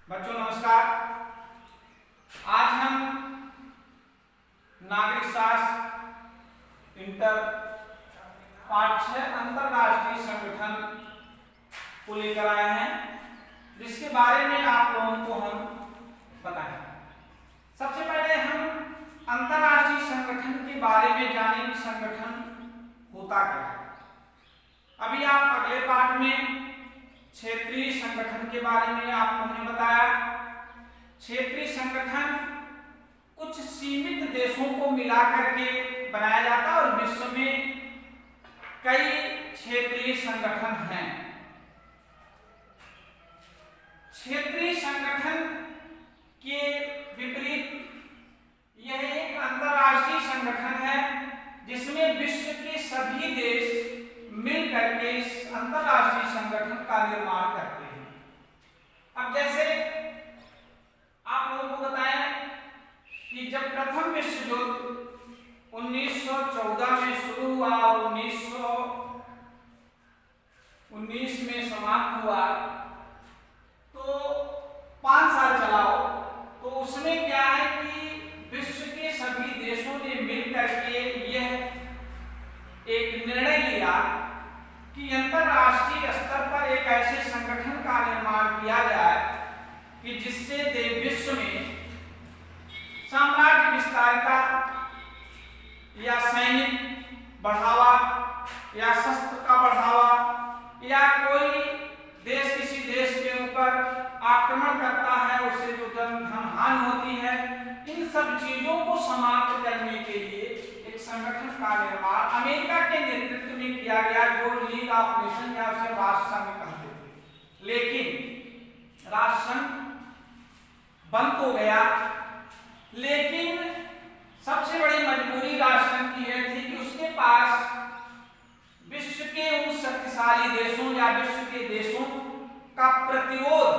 बच्चों नमस्कार। आज हम नागरिक शास्त्र इंटर पाठ 6 अंतरराष्ट्रीय संगठन को लेकर आए हैं, जिसके बारे में आप लोगों को हम बताएं। सबसे पहले हम अंतरराष्ट्रीय संगठन के बारे में जानें कि संगठन होता क्या है। अभी आप अगले पाठ में क्षेत्रीय संगठन के बारे में आपको हमने बताया। क्षेत्रीय संगठन कुछ सीमित देशों को मिलाकर के बनाया जाता है और विश्व में कई क्षेत्रीय संगठन हैं। क्षेत्रीय संगठन के विपरीत यह एक अंतरराष्ट्रीय संगठन है, जिसमें विश्व के सभी देश मिलकर के इस अंतरराष्ट्रीय संगठन का निर्माण करते हैं। अब जैसे आप लोगों को बताएं कि जब प्रथम विश्व युद्ध 1914 में शुरू हुआ और 1919 में समाप्त हुआ, तो 5 साल चला हो। तो उसमें क्या है कि विश्व के सभी देशों ने मिलकर के यह एक निर्णय लिया कि अंतरराष्ट्रीय स्तर पर एक ऐसे संगठन का निर्माण किया जाए कि जिससे विश्व में साम्राज्य विस्तारिता या सैनिक बढ़ावा या शस्त्र का बढ़ावा या कोई देश किसी देश के ऊपर आक्रमण करता है, उससे जो धन हानि होती है, इन सब चीजों को समाप्त करने के लिए एक संगठन का निर्माण अमेरिका के नेतृत्व में किया गया, जो लीग ऑफ नेशन या उसे राष्ट्र संघ कहते थे। लेकिन राष्ट्र संघ बंद हो गया। लेकिन सबसे बड़ी मजबूरी राष्ट्र संघ की यह थी कि उसके पास विश्व के उन शक्तिशाली देशों या विश्व के देशों का प्रतिरोध,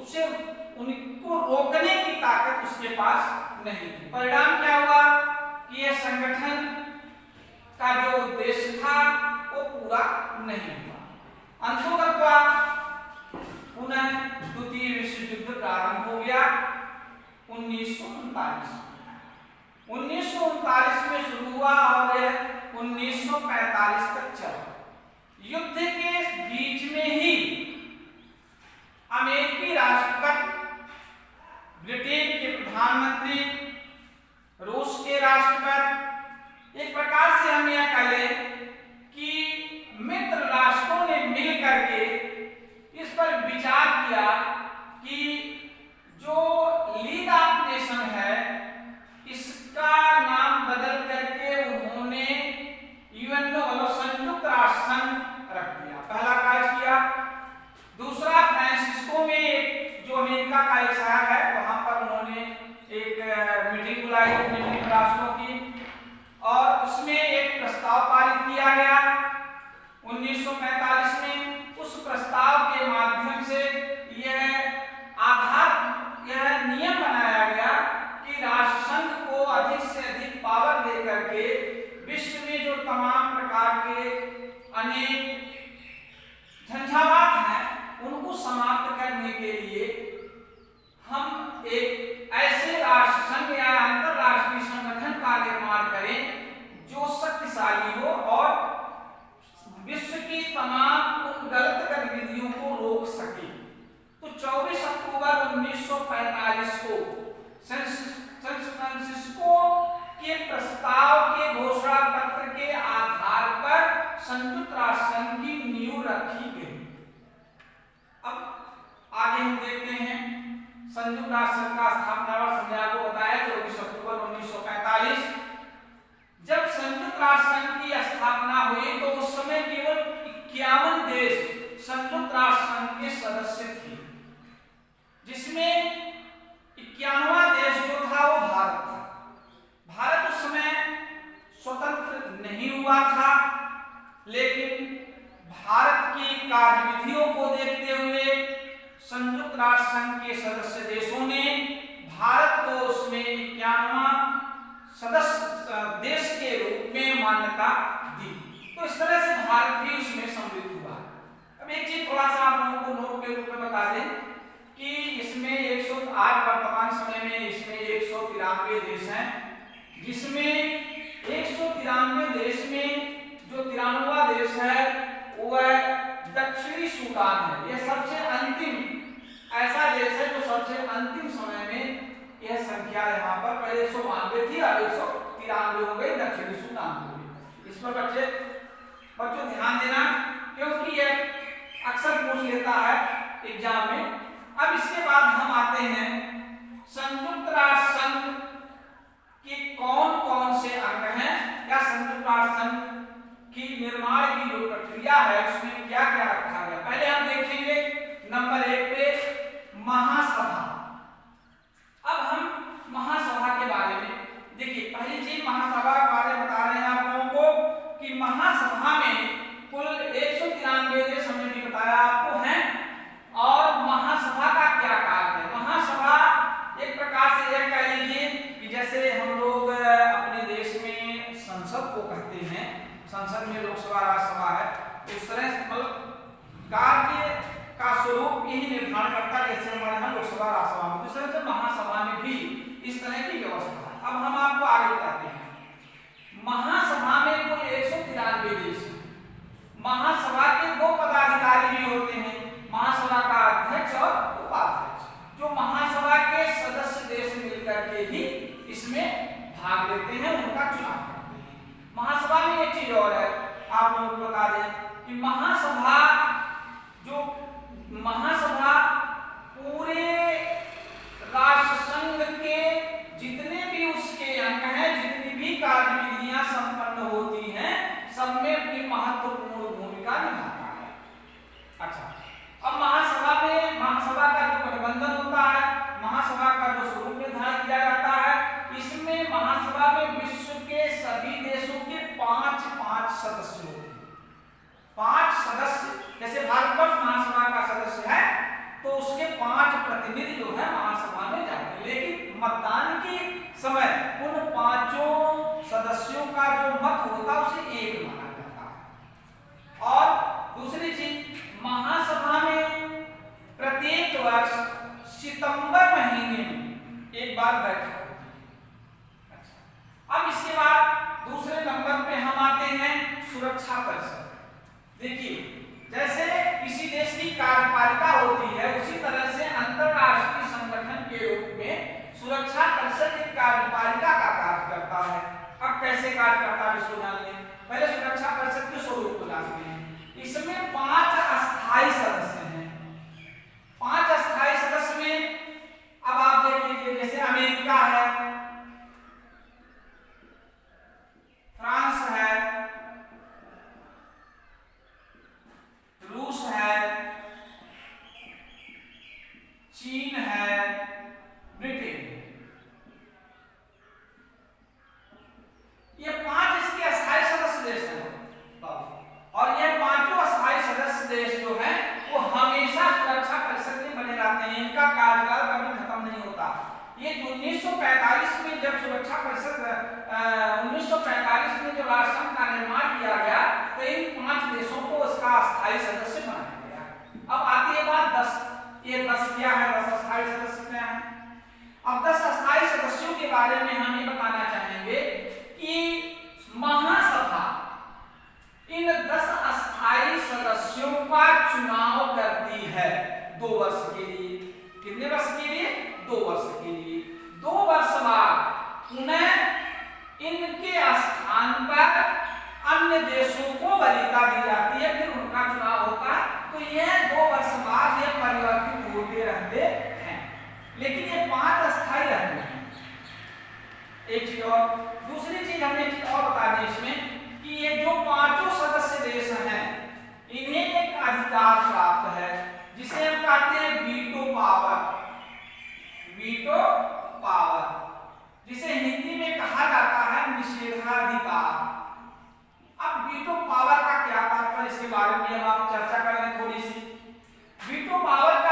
उसे उनको रोकने की ताकत उसके पास नहीं थी। परिणाम क्या हुआ कि यह संगठन का जो उद्देश्य था वो पूरा नहीं हुआ। अंततः पुनः द्वितीय विश्व युद्ध प्रारंभ हो गया 1939 में शुरू हुआ और 1945 तक चला। युद्ध के बीच में ही अमेरिकी राष्ट्रपति, ब्रिटेन के प्रधानमंत्री, रूस के राष्ट्रपति, एक प्रकार से हम यह कह लें कि मित्र राष्ट्रों ने मिलकर के इस पर विचार किया कि जो लीग ऑफ नेशन है, इसका नाम बदल करके उन्होंने यूएनओ संयुक्त राष्ट्र संघ रख दिया। पहला कार्य किया। दूसरा, फ्रांसिस्को में जो अमेरिका का एक शहर है, वहां पर उन्होंने एक मीटिंग बुलाई मित्र राष्ट्रों की और उसमें एक प्रस्ताव पारित किया गया 1945 में। उस प्रस्ताव के माध्यम से यह नियम बनाया गया कि राष्ट्र संघ को अधिक से अधिक पावर दे करके विश्व में जो तमाम प्रकार के अनेक झंझावात हैं, उनको समाप्त करने के लिए हम एक ऐसे राष्ट्र संघ या अंतरराष्ट्रीय संगठन का निर्माण करें जो शक्तिशाली हो और विश्व की तमाम उन गलत गतिविधियों को रोक सके। तो 24 अक्टूबर 1945 को सैन फ्रांसिस्को के प्रस्ताव के घोषणा पत्र के आधार पर संयुक्त राष्ट्र संघ की नींव रखी गई। अब आगे हम देखते हैं संयुक्त राष्ट्र संघ का स्थापना वर्ष हमने आपको बताया 24 अक्टूबर 1945। जब संयुक्त राष्ट्र संघ की स्थापना हुई तो उस समय केवल 51 देश संयुक्त राष्ट्र संघ के सदस्य थे, जिसमें 91वां देश जो था वो भारत था। भारत उस समय स्वतंत्र नहीं हुआ था, लेकिन भारत की कार्यविधियों को देखते हुए संयुक्त राष्ट्र संघ के सदस्य देशों ने भारत को उसमें 91वां सदस्य देश के रूप में मान्यता दी। तो इस तरह से भारत भी उसमें सम्मिलित हुआ। अब एक चीज थोड़ा सा आप लोगों को नोट के रूप में बता दें कि आज वर्तमान समय में इसमें 193 देश हैं, जिसमें 193 देश में जो 93वां देश है वह दक्षिणी सूडान है। यह सबसे अंतिम ऐसा देश है जो सबसे अंतिम समय में यह संख्या यहाँ पर पहले 192 थी, अब 193 हो गई, दक्षिणी सूडान हो गई। इस पर बच्चों ध्यान देना, क्योंकि यह अक्सर पूछ लेता है एग्जाम में। अब इसके बाद हम आते हैं संयुक्त राष्ट्र संघ के कौन कौन से अंग हैं, या संयुक्त राष्ट्र संघ की निर्माण की जो प्रक्रिया है उसमें क्या क्या रखा गया। पहले हम देखेंगे नंबर 1 पे महासभा। अब हम महासभा के बारे में देखिए, पहली चीज महासभा के बारे में बता रहे हैं आप लोगों को कि महासभा में कुल 193 देश हमने भी बताया आपको हैं। और महासभा का क्या कार्य है? महासभा एक प्रकार से यह कह लीजिए कि जैसे हम लोग अपने देश में संसद को कहते हैं, संसद में लोकसभा राज्यसभा है, इस तरह मतलब कार्य का स्वरूप यही निर्धारण करता है, जैसे हमारे यहाँ लोकसभा राज्यसभा में, दूसरे से महासभा में भी इस तरह की व्यवस्था है। अब हम आपको आगे बताते हैं। महासभा में कुल 193 देश हैं। महासभा के 2 पदाधिकारी भी होते हैं, महासभा का अध्यक्ष और उपाध्यक्ष। जो महासभा के सदस्य देश मिलकर के ही इसमें भाग लेते हैं, उनका चुनाव करते हैं। महासभा में एक चीज और है, आप लोगों को बता दें कि महासभा पूरे राष्ट्र संघ के जितने भी उसके अंग हैं, जितनी भी कार्यविधियां संपन्न होती हैं, सब में अपनी महत्वपूर्ण भूमिका निभाता है। अच्छा, अब महासभा का जो गठबंधन होता है, महासभा का जो स्वरूप निर्धारित किया जाता है, इसमें महासभा में विश्व के सभी देशों के 5 सदस्य होते हैं। 5 सदस्य, जैसे भारतवर्ष महासभा का सदस्य है तो उसके 5 प्रतिनिधि जो है महासभा में जाते हैं, लेकिन मतदान के समय उन 5 सदस्यों का जो मत होता है उसे एक माना जाता है। और दूसरी चीज, महासभा में प्रत्येक वर्ष सितंबर महीने में एक बार बैठक होती है। अच्छा, अब इसके बाद दूसरे नंबर पे हम आते हैं सुरक्षा परिषद। देखिए, जैसे किसी देश की कार्यपालिका होती है, उसी तरह से अंतरराष्ट्रीय संगठन के रूप में सुरक्षा परिषद एक कार्यपालिका का कार्य करता है। अब कैसे कार्य करता है इसको जान लें। पहले सुरक्षा परिषद के स्वरूप को जानते हैं। इसमें 5 अस्थायी सदस्य हैं। 5 अस्थायी सदस्य में अब आप देख लीजिए, जैसे अमेरिका है, फ्रांस है, रूस है, चीन है, ब्रिटेन। ये 5 इसके अस्थायी सदस्य देश हैं। और ये 5 अस्थायी सदस्य देश जो हैं वो हमेशा सुरक्षा परिषद में बने रहते हैं, इनका कार्यकाल कभी खत्म नहीं होता। ये 1945 में जब सुरक्षा परिषद 1945 में जब राष्ट्रसंघ का निर्माण किया गया तो इन 5 देशों को उसका अस्थायी सदस्य बनाया गया। अब आती है बात 10, ये 10 क्या है, 10 अस्थायी सदस्य क्या है। अब 10 अस्थायी सदस्यों के बारे में हम ये बताना चाहेंगे कि महासभा इन 10 अस्थायी सदस्यों का चुनाव करती है 2 वर्ष के लिए। कितने वर्ष के लिए? 2 वर्ष के लिए। 2 वर्ष बाद पुनः इनके स्थान पर अन्य देशों को वरीयता दी जाती है, फिर उनका चुनाव होता है। तो यह 2 वर्ष बाद यह परिवर्तित होते रहते हैं, लेकिन ये 5 अस्थायी रहते हैं। एक चीज और, दूसरी चीज हमने एक चीज और बता दी इसमें कि ये जो 5 सदस्य देश हैं, इन्हें एक अधिकार प्राप्त है जिसे हम कहते हैं वीटो पावर। वीटो पावर, जिसे हिंदी में कहा जाता है निषेधाधिकार। अब वीटो पावर का क्या तात्पर्य, इसके बारे में हम आप चर्चा करेंगे थोड़ी सी। वीटो पावर का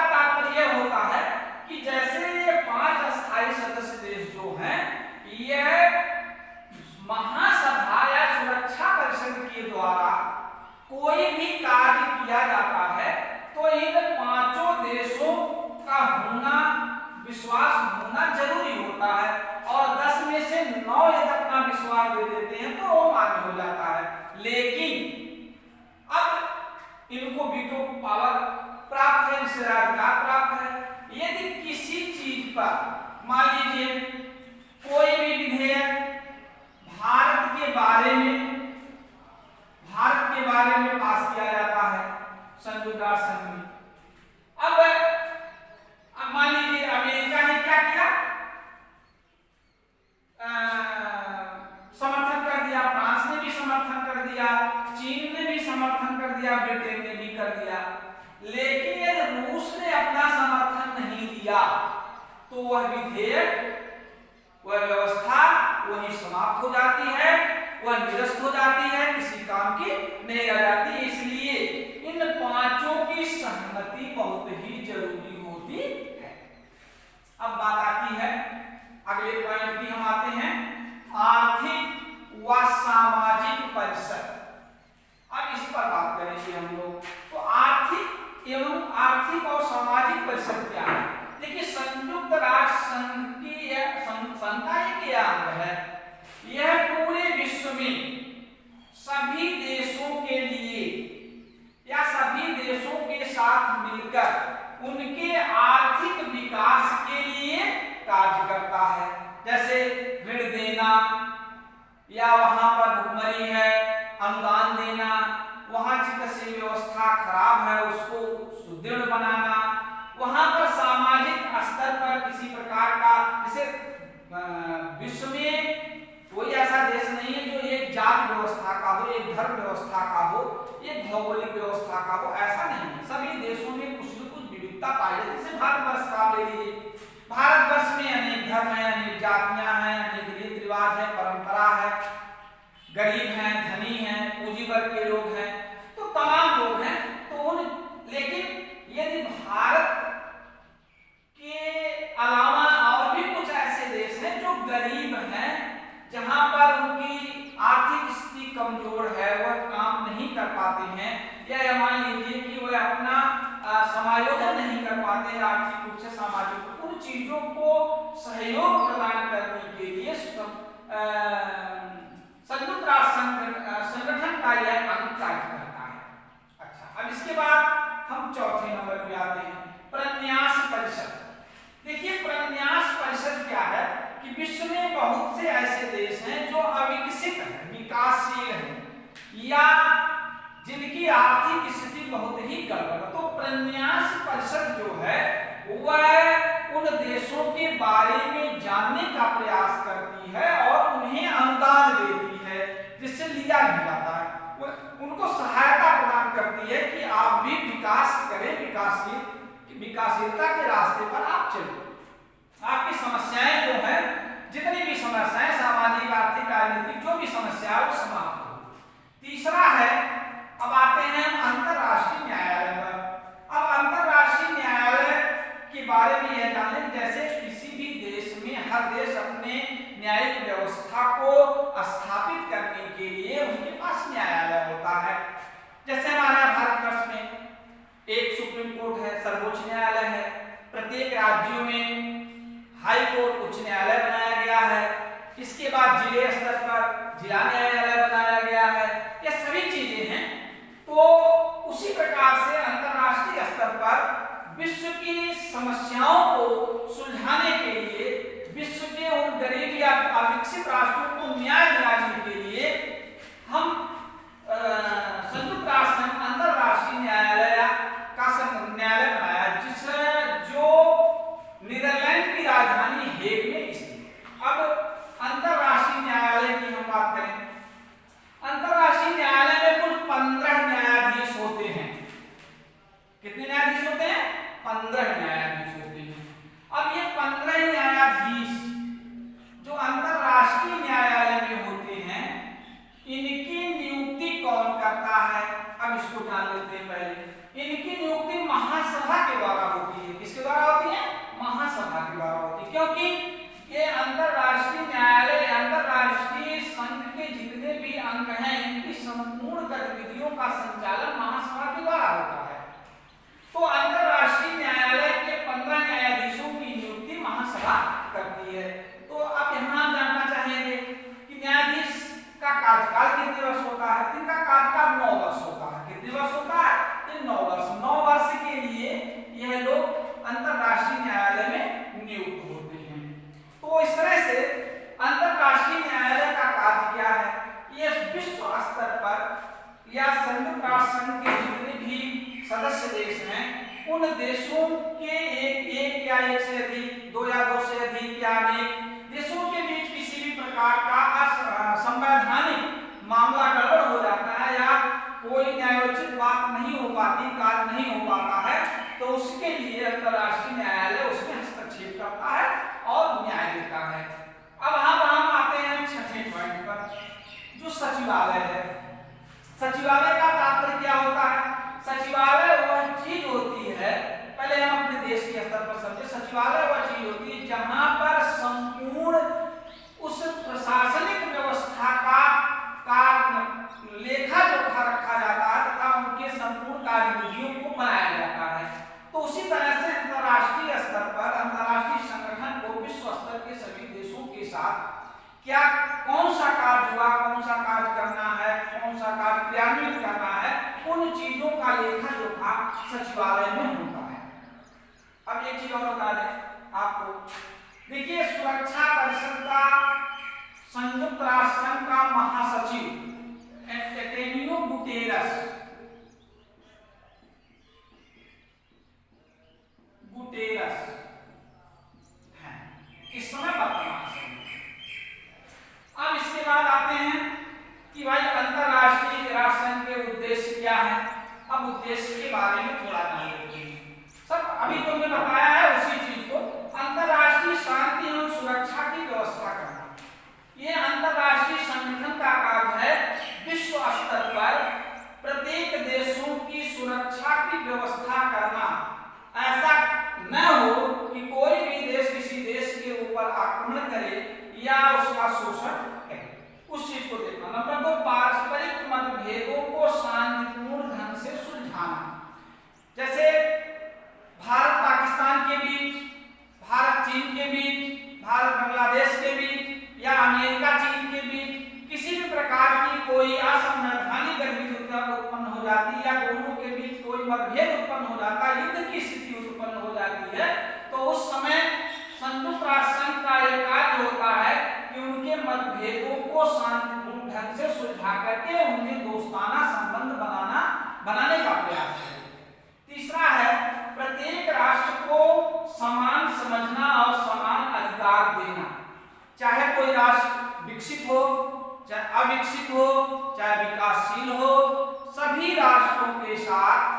विश्वास होना जरूरी होता है, और 10 में से 9 यदि अपना विश्वास दे देते हैं तो वो मान्य हो जाता है। लेकिन अब इनको वीटो पावर प्राप्त है, निषेधाधिकार प्राप्त है। यदि किसी चीज पर मान लीजिए कोई भी विधेयक भारत के बारे में पास किया जाता है संयुक्त राष्ट्र संघ में। अब मान लीजिए अमेरिका ने क्या किया, समर्थन कर दिया, फ्रांस ने भी समर्थन कर दिया, चीन ने भी समर्थन कर दिया, ब्रिटेन ने भी कर दिया। लेकिन यदि रूस ने अपना समर्थन नहीं दिया तो वह विधेयक, वह व्यवस्था वही समाप्त हो जाती है, वह निरस्त हो जाती है, किसी काम की नहीं रह जाती। इसलिए इन पांचों की सहमति बहुत ही जरूरी होती है। अब बात आती है अगले पॉइंट की, हम आते हैं आर्थिक व सामाजिक परिषद। अब इस पर बात करेंगे हम लोग। तो आर्थिक और सामाजिक परिषद क्या है? देखिए, संयुक्त राष्ट्र संघ की संघ एक अंग है। यह पूरे विश्व में सभी देशों के लिए या सभी देशों के साथ मिलकर उनके आर्थिक विकास के लिए कार्य करता है। जैसे ऋण देना, या वहां पर भुखमरी है अनुदान देना, वहां चिकित्सीय व्यवस्था खराब है उसको सुदृढ़ बनाना, वहां पर सामाजिक स्तर पर किसी प्रकार का, जैसे विश्व में कोई ऐसा देश नहीं है जो एक जाति व्यवस्था का हो, एक धर्म व्यवस्था का हो, एक भौगोलिक व्यवस्था का हो, ऐसा नहीं है। सभी देशों में कुछ न कुछ विविधता पाई जाती है। जैसे भारतवर्ष का ले लीजिए, भारतवर्ष में अनेक धर्म है, अनेक जातियां हैं, अनेक रीति रिवाज है, परंपरा है, गरीब हैं, धनी हैं, पूंजी वर्ग के लोग हैं, तो तमाम लोग हैं। तो लेकिन यदि भारत के अलावा और भी कुछ ऐसे देश हैं जो गरीब हैं, जहां पर उनकी आर्थिक स्थिति कमजोर है, वह काम नहीं कर पाते हैं, या मान लीजिए कि वह अपना समायोजन नहीं कर पाते हैं आर्थिक रूप से, सामाजिक रूप से, उन चीजों को सहयोग प्रदान करने के लिए संयुक्त राष्ट्र संगठन का यह अंग कार्य करता है। अच्छा, अब इसके बाद हम चौथे नंबर पे आते हैं, प्रन्यास परिषद। देखिए, प्रन्यास परिषद क्या है कि विश्व में बहुत से ऐसे देश हैं जो अविकसित हैं, विकासशील हैं, या जिनकी आर्थिक स्थिति बहुत ही गड़बड़ है। तो प्रन्यास परिषद जो है वह उन देशों के बारे में जानने का प्रयास करती है और उन्हें अनुदान देती है, जिससे लिया नहीं जाता है। उनको सहायता प्रदान करती है कि आप भी विकास करें, विकासशीलता के रास्ते पर आप चलें। आपकी समस्याएं जो है, जितनी भी समस्याएं सामाजिक, आर्थिक, राजनीतिक, जो भी समस्या है वो समाप्त हो। तीसरा है, अब आते हैं अंतरराष्ट्रीय न्यायालय पर। अब अंतरराष्ट्रीय न्यायालय के बारे में यह जानें, जैसे किसी भी देश में हर देश अपने न्यायिक व्यवस्था को स्थापित करने के लिए उनके पास न्यायालय होता है। जैसे हमारे भारतवर्ष में एक सुप्रीम कोर्ट है, सर्वोच्च न्यायालय है, प्रत्येक राज्यों में हाई कोर्ट, उच्च न्यायालय बनाया गया है, इसके बाद जिले स्तर पर जिला न्यायालय बनाया गया है, ये सभी चीजें हैं। तो उसी प्रकार से अंतरराष्ट्रीय स्तर पर विश्व की समस्याओं को सुलझाने के लिए, विश्व के उन गरीब या अविकसित राष्ट्रों को न्याय दिलाने के लिए हम संयुक्त राष्ट्र अंतरराष्ट्रीय न्यायालय का न्यायालय बनाया, जो नीदरलैंड की राजधानी हेग में स्थित। अब अंतरराष्ट्रीय न्यायालय की हम बात करें, अंतरराष्ट्रीय न्यायालय में कुल 15 न्यायाधीश होते हैं। कितने न्यायाधीश होते हैं? 15 न्यायाधीश होते हैं। अब ये 15 न्यायाधीश जो अंतरराष्ट्रीय न्यायालय में होते हैं, इनके एक से अधिक, दो या दो से अधिक या अनेक देशों के बीच किसी भी प्रकार का संवैधानिक मामला गड़बड़ हो जाता है या कोई न्यायोचित बात नहीं हो पाती, कार्य नहीं हो पाता है, तो उसके लिए अंतर्राष्ट्रीय न्यायालय उसमें हस्तक्षेप करता है और न्याय देता है। अब हम आते हैं छठे पॉइंट पर, जो सचिवालय है। सचिवालय का तात्पर्य क्या होता है? सचिवालय वह चीज होती है, पहले हम अपने देश के स्तर पर समझे, सचिवालय वह चीज होती है जहां पर संपूर्ण उस प्रशासनिक व्यवस्था का लेखा जोखा रखा जाता है तथा उनके संपूर्ण कार्यविधियों को बनाया जाता है। तो उसी तरह से अंतर्राष्ट्रीय स्तर पर अंतर्राष्ट्रीय संगठन को विश्व स्तर के सभी देशों के साथ क्या कौन सा कार्य हुआ, कौन सा कार्य करना है, कौन सा कार्य क्रियान्वित करना है, उन चीजों का लेखा जोखा सचिवालय में होता है। अब एक चीज और बता दें आपको, देखिए सुरक्षा परिषद का संयुक्त राष्ट्र संघ का महासचिव एंटोनियो गुटेरस है इस समय वर्तमान समय। अब इसके बाद आते हैं कि भाई अंतरराष्ट्रीय राष्ट्र संघ के उद्देश्य क्या है। अब उद्देश्य के बारे में थोड़ा जान लेते हैं। सब अभी जो मैं बताया है उसी चीज को, अंतरराष्ट्रीय शांति एवं सुरक्षा की व्यवस्था करना, ये अंतरराष्ट्रीय संगठन का कार्य है। विश्व स्तर पर प्रत्येक देशों की सुरक्षा की व्यवस्था करना, ऐसा न हो कि कोई भी देश किसी देश के ऊपर आक्रमण करे या उसका शोषण करे, उस चीज को देखना। नंबर 2, पारस्परिक मतभेदों को शांतिपूर्ण ढंग से सुलझाना। जैसे भारत पाकिस्तान के बीच, भारत चीन के बीच, भारत बांग्लादेश के बीच या अमेरिका चीन के बीच किसी भी प्रकार की कोई असंवैधानिक गतिविधि उत्पन्न हो जाती है या दोनों के बीच कोई मतभेद उत्पन्न हो जाता है, युद्ध की स्थिति उत्पन्न हो जाती है, तो उस समय संयुक्त राष्ट्र संघ का एक कार्य होता है कि उनके मतभेदों को शांतिपूर्ण ढंग से सुलझा करके उनमें दोस्ताना संबंध बनाने का प्रयास है। तीसरा है प्रत्येक राष्ट्र को समान समझना और समान अधिकार देना। चाहे कोई राष्ट्र विकसित हो, चाहे अविकसित हो, चाहे विकासशील हो, सभी राष्ट्रों के साथ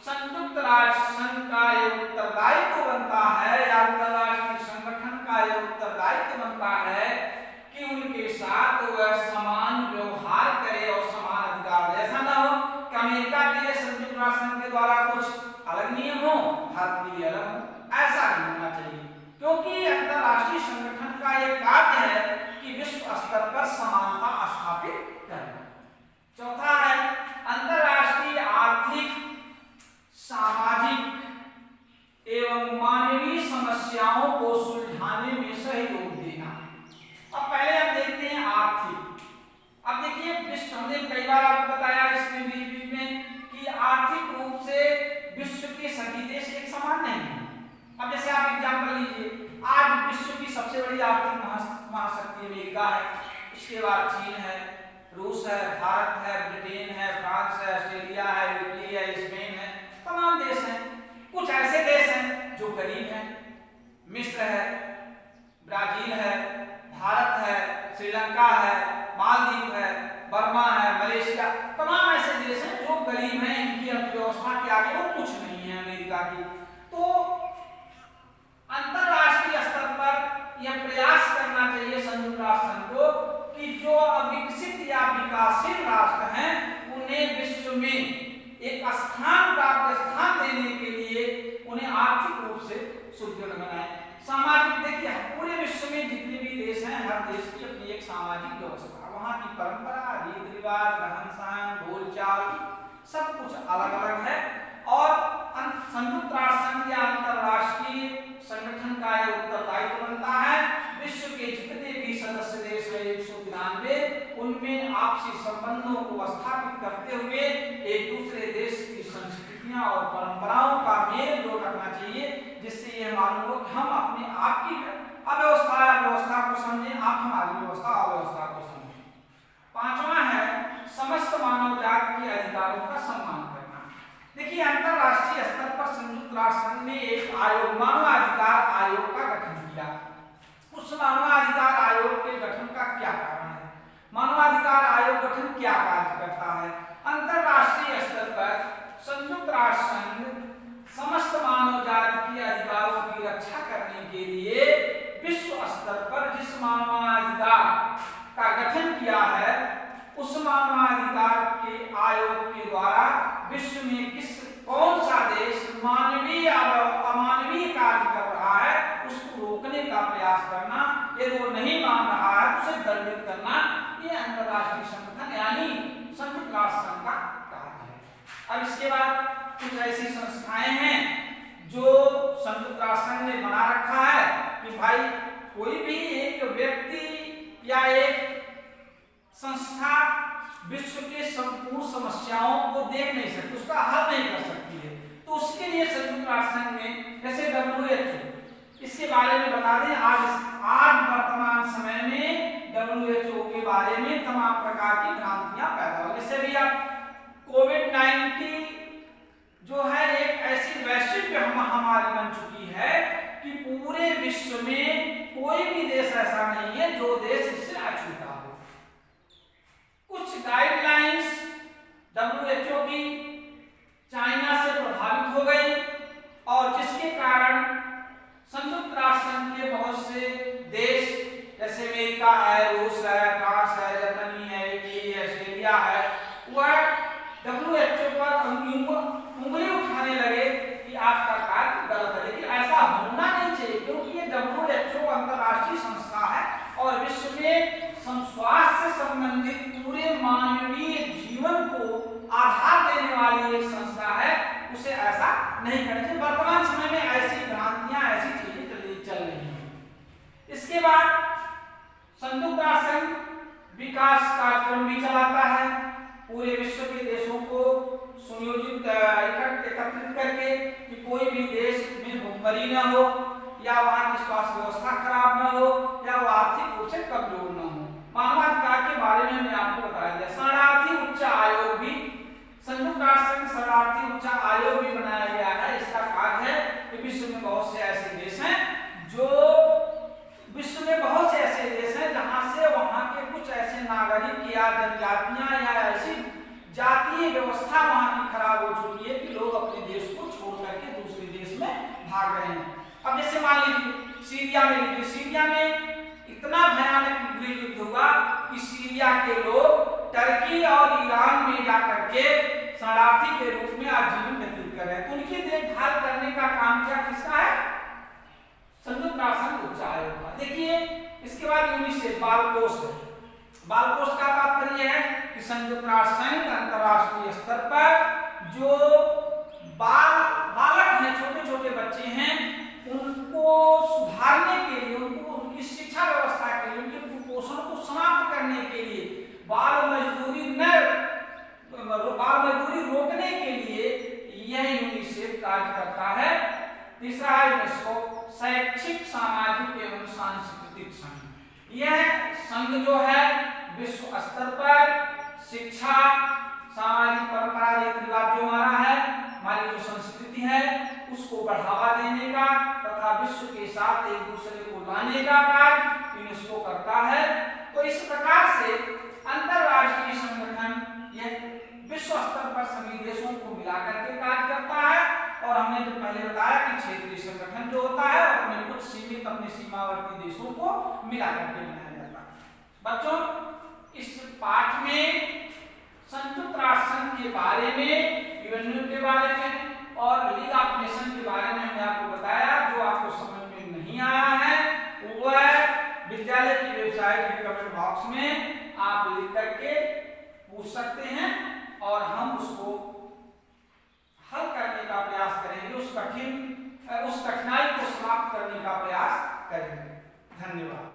संयुक्त राष्ट्र संघ का यह उत्तरदायित्व बनता है या अंतरराष्ट्रीय संगठन का यह उत्तरदायित्व बनता है कि उनके साथ वह समान व्यवहार करे और समान अधिकार दे। ऐसा ना हो कि अमेरिका के लिए संयुक्त राष्ट्र संघ के द्वारा कुछ अलग नियम हो, भारत के लिए अलग हो, ऐसा नहीं होना चाहिए, क्योंकि अंतरराष्ट्रीय संगठन का यह कार्य है कि विश्व स्तर पर समानता स्थापित करना। चौथा है अंतरराष्ट्रीय आर्थिक, सामाजिक एवं मानवीय समस्याओं को सुलझाने में सहयोग देना। अब पहले हम देखते हैं आर्थिक। अब देखिए विश्व, हमने कई बार आपको बताया इसमें बीच में कि आर्थिक रूप से विश्व के सभी देश एक समान नहीं है। अब जैसे आप एग्जांपल लीजिए, आज विश्व की सबसे बड़ी आर्थिक महाशक्ति अमेरिका है, इसके बाद चीन है, रूस है, भारत है, ब्रिटेन है, फ्रांस है, ऑस्ट्रेलिया है, इटली है, स्पेन है, तमाम देश हैं। कुछ ऐसे देश हैं जो गरीब हैं, मिस्र है, ब्राजील है, भारत है, श्रीलंका है, मालदीव है, बर्मा है, मलेशिया, तमाम ऐसे देश हैं जो गरीब हैं, इनकी अर्थव्यवस्था के आगे वो कुछ नहीं है अमेरिका की। तो अंतरराष्ट्रीय स्तर पर यह प्रयास करना चाहिए संयुक्त राष्ट्र संघ को कि जो अविकसित या विकासशील राष्ट्र हैं उन्हें विश्व में एक प्राप्त स्थान देने के लिए उन्हें आर्थिक रूप से सुदृढ़ बनाए। सामाजिक, देखिए पूरे विश्व में जितने भी देश हैं, हर देश की अपनी एक सामाजिक व्यवस्था, वहाँ की परंपरा, रीति रिवाज, रहन सहन, बोलचाल, सब कुछ अलग अलग है। और संयुक्त राष्ट्र संघ या अंतरराष्ट्रीय संगठन का यह उत्तरदायित्व बनता है विश्व के जितने भी सदस्य देश है 193, उनमें आपसी संबंधों को स्थापित करते हुए एक दूसरे देश की संस्कृतियां और परंपराओं का मेल जोल रखना चाहिए, जिससे यह मालूम हो कि हम अपने आप की व्यवस्था को समझें, आप हमारी व्यवस्था को समझें। पांचवा है समस्त मानव जाति के अधिकारों का सम्मान करना। देखिए अंतरराष्ट्रीय स्तर पर संयुक्त राष्ट्र संघ ने एक आयोग, मानवाधिकार उस मानवाधिकार आयोग के गठन का क्या कारण है, मानवाधिकार आयोग गठन क्या कार्य करता है। अंतरराष्ट्रीय स्तर पर संयुक्त राष्ट्र संघ समस्त मानव जाति के अधिकारों की रक्षा करने के लिए विश्व स्तर पर जिस मानवाधिकार का गठन किया है, उस मानवाधिकार के आयोग के द्वारा विश्व में कौन सा देश मानवीय अमानवीय कार्य कर रहा है उसको रोकने का प्रयास करना, यदि वो नहीं मान रहा है तो उसे दंडित करना, ये अंतरराष्ट्रीय संगठन यानी संयुक्त राष्ट्र संघ का कार्य है। अब इसके बाद कुछ ऐसी संस्थाएं हैं जो संयुक्त राष्ट्र संघ ने बना रखा है कि भाई कोई भी एक व्यक्ति या एक संस्था विश्व के संपूर्ण समस्याओं को देख नहीं सकती, उसका हल नहीं कर सकती है, तो उसके लिए संयुक्त राष्ट्र संघ में जैसे WHO, इसके बारे में बता दें, आज वर्तमान समय में WHO के बारे में तमाम प्रकार की भ्रांतियां पैदा हो। जैसे भी आप कोविड-19 जो है एक ऐसी वैश्विक महामारी बन चुकी है कि पूरे विश्व में कोई भी देश ऐसा नहीं है जो देश इससे अछूता हो। कुछ गाइडलाइंस WHO की चाइना से प्रभावित हो गई और जिसके कारण संयुक्त राष्ट्र संघ के बहुत से देश जैसे अमेरिका है, रूस है, फ्रांस है, जर्मनी है, इटली है, ऑस्ट्रेलिया है, वह WHO पर उंगली उठाने लगे कि आपका कार्य गलत है। लेकिन ऐसा होना नहीं चाहिए क्योंकि ये WHO अंतरराष्ट्रीय संस्था है और विश्व में स्वास्थ्य से संबंधित पूरे मानवीय जीवन को आधार देने वाली एक संस्था है, उसे ऐसा नहीं करना चाहिए। वर्तमान समय में ऐसी भ्रांतियां, ऐसी चीजें चल रही हैं। इसके बाद संयुक्त राष्ट्र संघ विकास कार्यक्रम भी चलाता है, पूरे विश्व के देशों को सुनियोजित एकत्रित करके कि कोई भी देश में भुखमरी न हो या वहां की स्वास्थ्य व्यवस्था खराब न हो या वो आर्थिक रूप से कमजोर न हो। मानवाधिकार के बारे में मैंने आपको बताया दिया। शरणार्थी उच्च आयोग भी, संयुक्त राष्ट्र संघ शरणार्थी उच्च आयोग भी बनाया गया है। इसका कार्य है कि विश्व में बहुत से ऐसे देश हैं जहां से वहां के कुछ ऐसे नागरिक या जनजातियां या ऐसी जातीय व्यवस्था वहां की खराब हो चुकी है कि लोग अपने देश को छोड़ करके दूसरे देश में भाग रहे हैं। अब जैसे मान लीजिए सीरिया में इतना भयानक गृह युद्ध हुआ कि सीरिया के लोग टर्की और ईरान में जाकर के शरणार्थी के रूप में आजीवन व्यतीत कर रहे हैं। तो उनकी देखभाल करने का काम क्या किसका है? संयुक्त राष्ट्र संघ उच्च आयोग का। देखिए इसके बाद यूनिसेफ बाल कोष का तात्पर्य है कि संयुक्त राष्ट्र संघ अंतरराष्ट्रीय स्तर पर जो बालक हैं, छोटे छोटे बच्चे हैं, उनको सुधारने के लिए, उनकी शिक्षा व्यवस्था के लिए, उनके कुपोषण को समाप्त करने के लिए, बाल मजदूरी रोकने के लिए यह यूनिसेफ कार्य करता है। तीसरा है यूनेस्को, शैक्षिक, सामाजिक एवं सांस्कृतिक संघ। यह संघ जो है विश्व स्तर पर शिक्षा, सामाजिक परंपरा, रीति रिवाज जो हमारा है, हमारी जो संस्कृति है, उसको बढ़ावा देने का तथा विश्व के साथ एक दूसरे को लाने का कार्य यूनेस्को करता है। तो इस प्रकार से अंतरराष्ट्रीय संगठन यह विश्व स्तर पर सभी देशों को मिलाकर के कार्य करता है। और हमने जो पहले बताया कि क्षेत्रीय संगठन जो होता है अपने कुछ सीमित, अपने सीमावर्ती देशों को मिलाकर के बनाया जाता है। बच्चों, इस पाठ में संयुक्त राष्ट्र संघ के बारे में, यूएनओ के बारे में और लीग ऑफ नेशन के बारे में हमने आपको बताया। जो आपको समझ में नहीं आया है वह विद्यालय की वेबसाइट के कमेंट बॉक्स में आप लिख करके पूछ सकते हैं और हम उसको हल करने का प्रयास करेंगे, उस कठिनाई को समाप्त करने का प्रयास करेंगे। धन्यवाद।